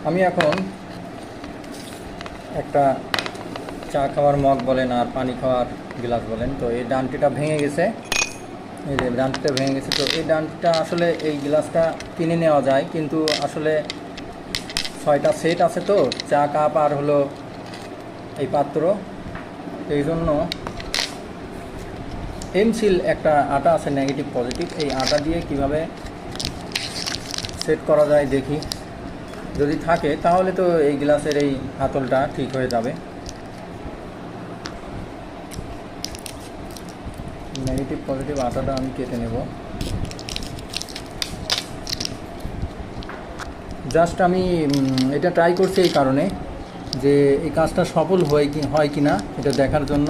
আমি এখন একটা চা খাওয়ার মগ বলেন আর পানি খাওয়ার গ্লাস বলেন, তো এই ডান্টিটা ভেঙে গেছে। এই যে ডান্টিটা ভেঙে গেছে, তো এই ডান্টিটা আসলে এই গ্লাসটা কিনে নেওয়া যায়, কিন্তু আসলে 6টা সেট আছে, তো চা কাপ আর হলো এই পাত্র, এই জন্য এমসিল একটা আটা আছে নেগেটিভ পজিটিভ, এই আটা দিয়ে কিভাবে সেট করা যায় দেখি। যদি থাকে তাহলে তো এই গ্লাসের এই হাতলটা ঠিক হয়ে যাবে। নেগেটিভ পজিটিভ আটাটা আমি কেটে নেব। জাস্ট আমি এটা ট্রাই করছি এই কারণে যে এই কাজটা সফল হয় কি না এটা দেখার জন্য।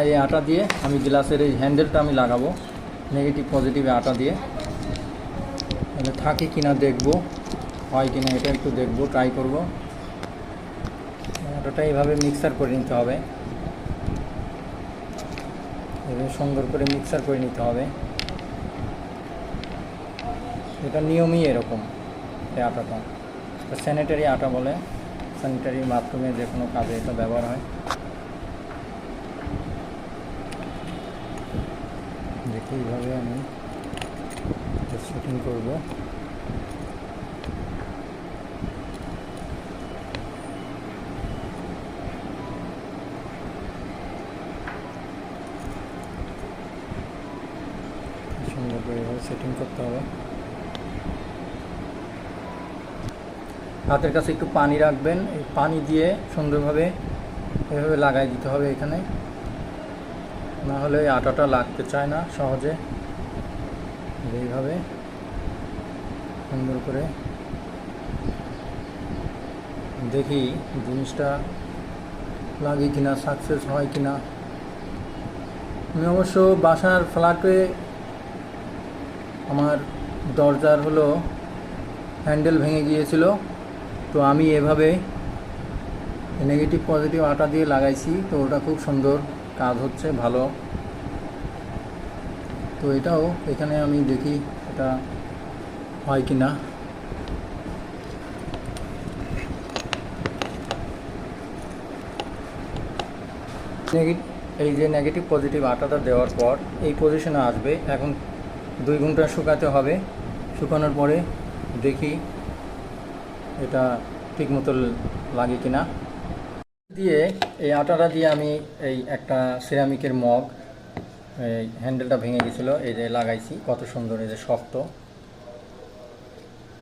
এই আটা দিয়ে আমি গ্লাসের এই হ্যান্ডেলটা আমি লাগাবো নেগেটিভ পজিটিভ আটা দিয়ে, তাহলে থাকে কি না দেখবো, হয় কি না এটা একটু দেখবো, ট্রাই করব। আটাটা এইভাবে মিক্সার করে নিতে হবে, এভাবে সুন্দর করে মিক্সার করে নিতে হবে। এটা নিয়মই এরকম। এই আটাটা স্যানিটারি আটা বলে, স্যানিটারি বাথরুমে যে কোনো কাজে এটা ব্যবহার হয়। দেখি এইভাবে আমি শুটিং করব। সুন্দর করে এভাবে সেটিং করতে হবে। হাতের কাছে একটু পানি রাখবেন, এই পানি দিয়ে সুন্দরভাবে এভাবে লাগাই দিতে হবে এখানে, না হলে আটাটা লাগতে চায় না সহজে। এইভাবে সুন্দর করে দেখি জিনিসটা লাগে কিনা, সাকসেস হয় কিনা। আমি অবশ্য বাসার ফ্ল্যাটে আমার দরজার হলো হ্যান্ডেল ভেঙে গিয়েছিল, তো আমি এভাবে নেগেটিভ পজিটিভ আটা দিয়ে লাগাইছি, তো ওটা খুব সুন্দর কাজ হচ্ছে, ভালো। তো এটাও এখানে আমি দেখি এটা হয় কি না। এই যে নেগেটিভ পজিটিভ আটাটা দেওয়ার পর এই পজিশনে আসবে। এখন 2 ঘন্টা শুকাতে হবে। শুকানোর পরে দেখি এটা ঠিকমতো লাগে কিনা। দিয়ে এই আটাটা দিয়ে আমি এই একটা সিরামিকের মগ, এই হ্যান্ডেলটা ভেঙে গেছিলো, এই যে লাগাইছি, কত সুন্দর, এই যে শক্ত।